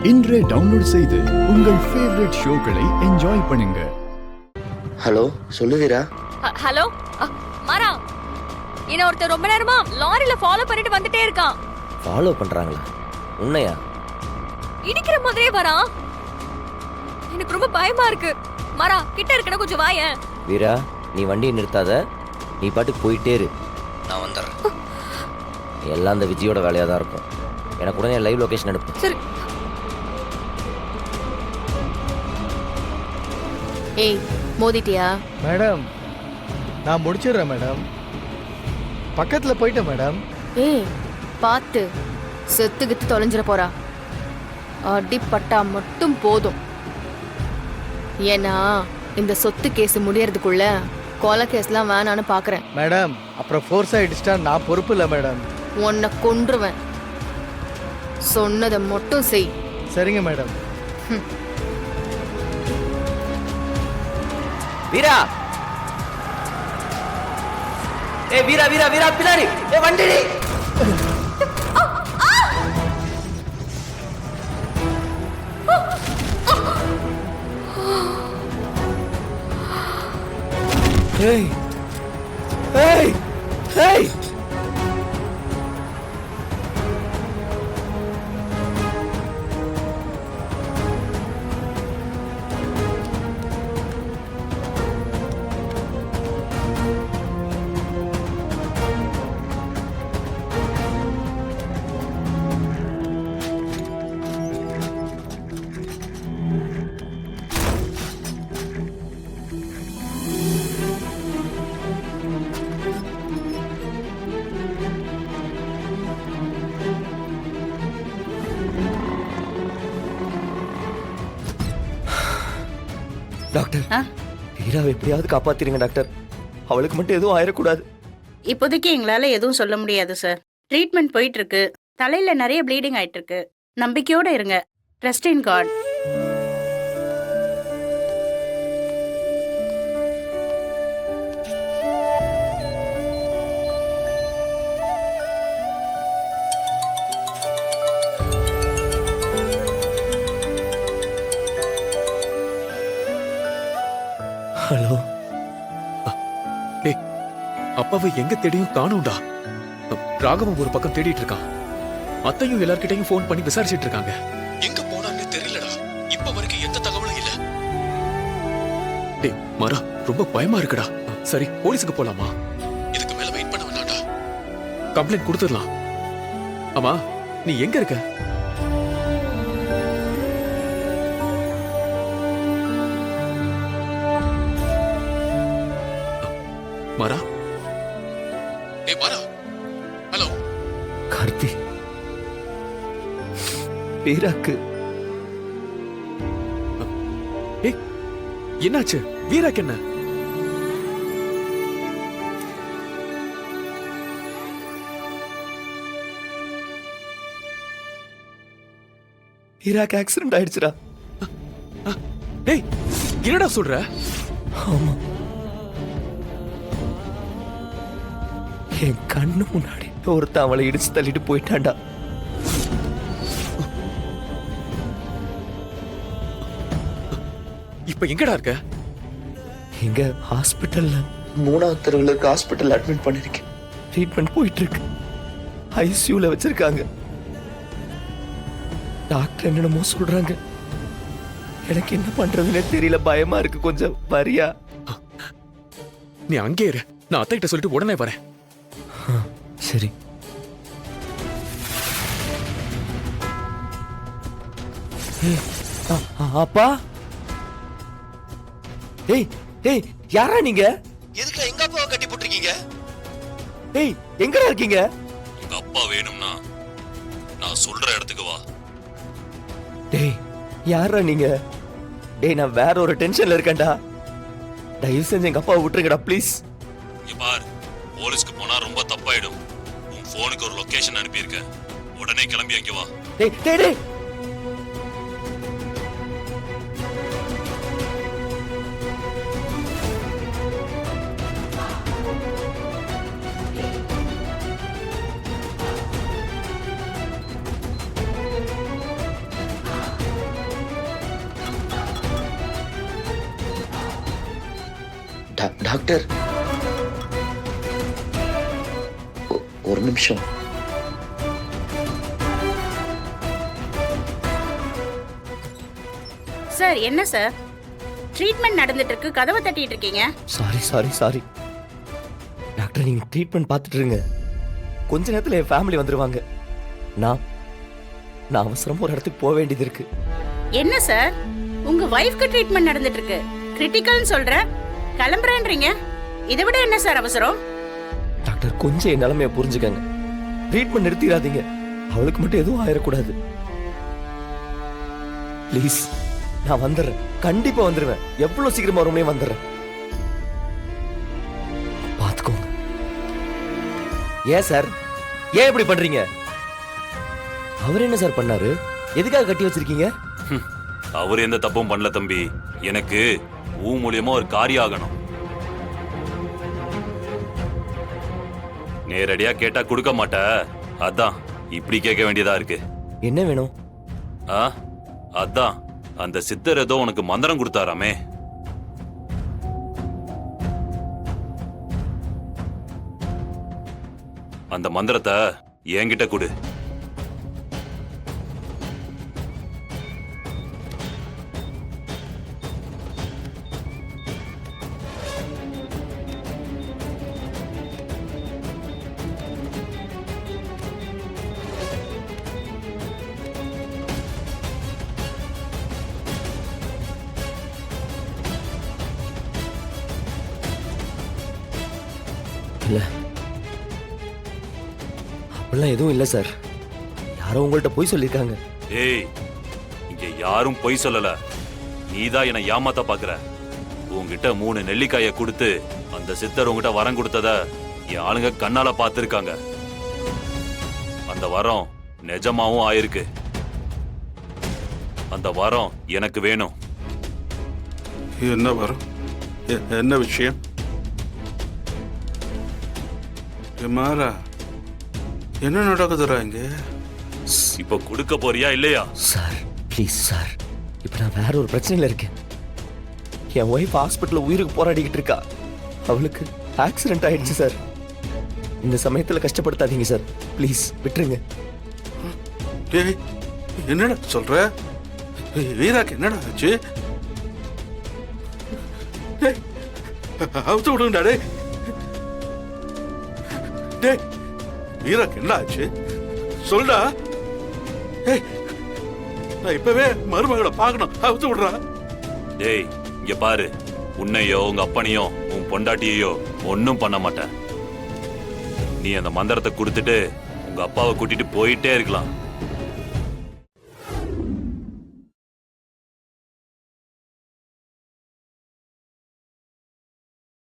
இன்றே டவுன்லோட் செய்து உங்கள் ஃபேவரட் ஷோக்களை என்ஜாய் பண்ணுங்க. ஹலோ, சொல்லு வீரா. ஹலோ மாரா, என்ன ஒருத்தர் ரொம்ப நேரமா லாரில ஃபாலோ பண்ணிட்டு வந்துட்டே இருக்கான். ஃபாலோ பண்றாங்களா? உன்னையா? இடிக்கிற மாதிரியே வரான். எனக்கு ரொம்ப பயமா இருக்கு. மாரா, கிட்ட இருக்கணும், கொஞ்சம் வாயேன். வீரா, நீ வண்டியை நிறுத்தாத, நீ பாட்டுக்கு போயிட்டே இரு, நான் வந்துடுறேன். எல்லாம் அந்த விஜயோட வேலையாக தான் இருக்கும். எனக்கு உடனே லைவ் லொகேஷன் அனுப்பு. சரி. ஏய், மோதிட்டியா? மேடம், நான் முடிச்சிடுறேன் மேடம். பக்கத்தில் போயிட்டேன் மேடம். ஏய், பார்த்து செத்துக்கிட்டு தொலைஞ்சிட போறா. அடிப்பட்டா மட்டும் போதும். ஏன்னா இந்த சொத்து கேஸ் முடியறதுக்குள்ள கொலை கேஸ்லாம் வேணான்னு பாக்குறேன். மேடம், அப்புறம் ஃபோர்ஸாக இடிச்சிட்டா நான் பொறுப்பு இல்லை மேடம். உன்னை கொன்றுவேன். சொன்னதை மட்டும் செய். சரிங்க மேடம். வீரா, ஏ வீரா வீரா வீரா, பின்னாடி ஏ வண்டி. ஏய் ஏய் ஏய், டாக்டர், வீராவை எப்படியாவது காப்பாத்திருங்க டாக்டர். அவளுக்கு மட்டும் எதுவும் ஆயிடக்கூடாது. இப்போதைக்கு எங்களால எதுவும் சொல்ல முடியாது சார். ட்ரீட்மெண்ட் போயிட்டு இருக்கு. தலையில நிறைய ப்ளீடிங் ஆயிட்டு இருக்கு. நம்பிக்கையோட இருங்க. Trust in God. ஹலோ. டேய், அப்பாவை எங்க தேடியும் காணோம்டா. ராகவன் ஒரு பக்கம் தேடிட்டு இருக்கான். அத்தையும் எல்லார்கிட்டையும் ஃபோன் பண்ணி விசாரிச்சிட்டு இருக்காங்க. எங்க போனான்னு தெரியலடா. இப்ப வரைக்கும் எந்த தகவலும் இல்ல. டேய் மாரா, ரொம்ப பயமா இருக்குடா. சரி, போலீஸுக்கு போலாமா? இதுக்கு மேல வெயிட் பண்ண வேண்டாம்டா. கம்ப்ளைண்ட் கொடுத்துடலாம். ஆமா, நீ எங்க இருக்க? மாரா, ஏய் மாரா. ஹலோ கார்த்தி, வீராக்கு ஏய், என்னாச்சு? வீராக்கு என்ன? வீராக்கு ஆக்சிடென்ட் ஆயிடுச்சுடா. டேய், என்னடா சொல்ற? ஆமா, என் கண்ணு முன்னாடி ஒருத்தன் அவளை இடிச்சு தள்ளிட்டு போயிட்டான்டா. இப்ப எங்கடா இருக்க? எங்க ஹாஸ்பிட்டல்ல 3வது தெருவில் இருக்க ஹாஸ்பிட்டல் அட்மிட் பண்ணிருக்கேன். ட்ரீட்மெண்ட் போயிட்டு இருக்கு. ஐசியூல வச்சிருக்காங்க. டாக்டர் என்னென்னமோ சொல்றாங்க. எனக்கு என்ன பண்றதுன்னே தெரியல. பயமா இருக்கு. கொஞ்சம் வரியா? நீ அங்கே இரு, நான் அத்தைகிட்ட சொல்லிட்டு உடனே வரேன். சரி. அப்பா, ஏய் ஏய், யாரா நீங்க? எதுக்கு எங்க அப்பாவை கட்டி போட்டிருக்கீங்க? ஏய், எங்கடா இருக்கீங்க? உங்க அப்பா வேணும்னா நான் சொல்ற இடத்துக்கு வா. டேய், யாரா நீங்க? டேய், நான் வேற ஒரு டென்ஷன்ல இருக்கேன்டா. தயவு செஞ்சு எங்க அப்பாவை விட்டுருங்கடா ப்ளீஸ். இங்க பார், போலீஸ்க்கு போனா ரொம்ப தப்பாயிடும். உன் போனுக்கு ஒரு லொகேஷன் அனுப்பியிருக்கேன். உடனே கிளம்பி அங்க வா. டேய் டேய் டேய், டாக்டர் ஒரு நிமிஷம். சார் என்ன சார் ட்ரீட்மெண்ட் நடந்துட்டு இருக்கு, கதவை தட்டிட்டு இருக்கீங்க? சாரி டாக்டர், நீங்க ட்ரீட்மெண்ட் பார்த்துட்டு இருங்க. கொஞ்ச நேரத்துல என் ஃபேமிலி வந்துருவாங்க. நான் அவசரமா ஒரு இடத்துக்கு போக வேண்டியது இருக்கு. என்ன சார் உங்க வைஃப்க்கு ட்ரீட்மெண்ட் நடந்துட்டு இருக்கு, கிரிட்டிக்கல்னு சொல்ற, கிளம்புறேன்றீங்க. இதை விட என்ன சார் அவசரம்? டாக்டர், கொஞ்சம் என் நிலைமைய புரிஞ்சுக்கங்க. ட்ரீட்மெண்ட் நிறுத்திடாதீங்க. அவளுக்கு மட்டும் எதுவும் ஆயிடக்கூடாது. ப்ளீஸ், நான் வந்துடுறேன். கண்டிப்பா வந்துடுவேன். எவ்வளவு சீக்கிரமா வரும்னே வந்துடுறேன். பாத்துக்கோங்க. ஏன் சார், ஏன் இப்படி பண்றீங்க? அவர் என்ன சார் பண்ணாரு? எதுக்காக கட்டி வச்சிருக்கீங்க? அவர் எந்த தப்பும் பண்ணல தம்பி. எனக்கு மூலியமா ஒரு காரியம் ஆகணும். நேரடியா கேட்டா கொடுக்க மாட்ட, அதான் இப்படி கேட்க வேண்டியதா இருக்கு. என்ன வேணும்? அதான் அந்த சித்தர் ஏதோ உனக்கு மந்திரம் கொடுத்தாராமே. அந்த மந்திரத்தை என்கிட்ட கொடு. இல்ல, அப்படிலாம் எதுவும் இல்ல சார். யாரோ உங்கள்ட்ட போய் சொல்லிருக்காங்க. ஏய், இங்க யாரும் பொய் சொல்லல. நீதான் என்னை ஏமாத்த பாக்குற. உன்கிட்ட 3 நெல்லிக்காய கொடுத்து அந்த சித்தர் உங்ககிட்ட வரம் கொடுத்தத என் ஆளுங்க கண்ணால பார்த்திருக்காங்க. அந்த வரம் நிஜமாவும் ஆயிருக்கு. அந்த வரம் எனக்கு வேணும். என்ன வரும்? என்ன விஷயம்? மாறா, என்ன நடக்குதுடா இங்க? இப்ப கொடுக்க போறியா இல்லையா? சார் ப்ளீஸ் சார், இப்ப நான் வேற ஒரு பிரச்சனையில இருக்கேன். என் ஒய்ஃப் ஹாஸ்பிட்டல்ல உயிருக்கு போராடிக்கிட்டு இருக்கா. அவளுக்கு ஆக்சிடென்ட் ஆயிடுச்சு சார். இந்த சமயத்துல கஷ்டப்படுத்தாதீங்க சார், ப்ளீஸ் விட்டுருங்க. டேய், என்னடா சொல்ற? வீராக்கு என்னடா ஆச்சு? டேய், அவுத்து விடுங்கடா. டேய் டேய், வீராக்கு என்ன ஆச்சு சொல்டா. ஏய், நான் இப்பவே மருமகளை பார்க்கணும். அவுத்து விடுறா. டேய், இங்க பாரு, உன்னையோ உங்க அப்பனையோ உன் பொண்டாட்டியையோ ஒன்னும் பண்ண மாட்டேன். நீ அந்த மந்திரத்தை கொடுத்துட்டு உங்க அப்பாவை கூட்டிட்டு போயிட்டே இருக்கலாம்.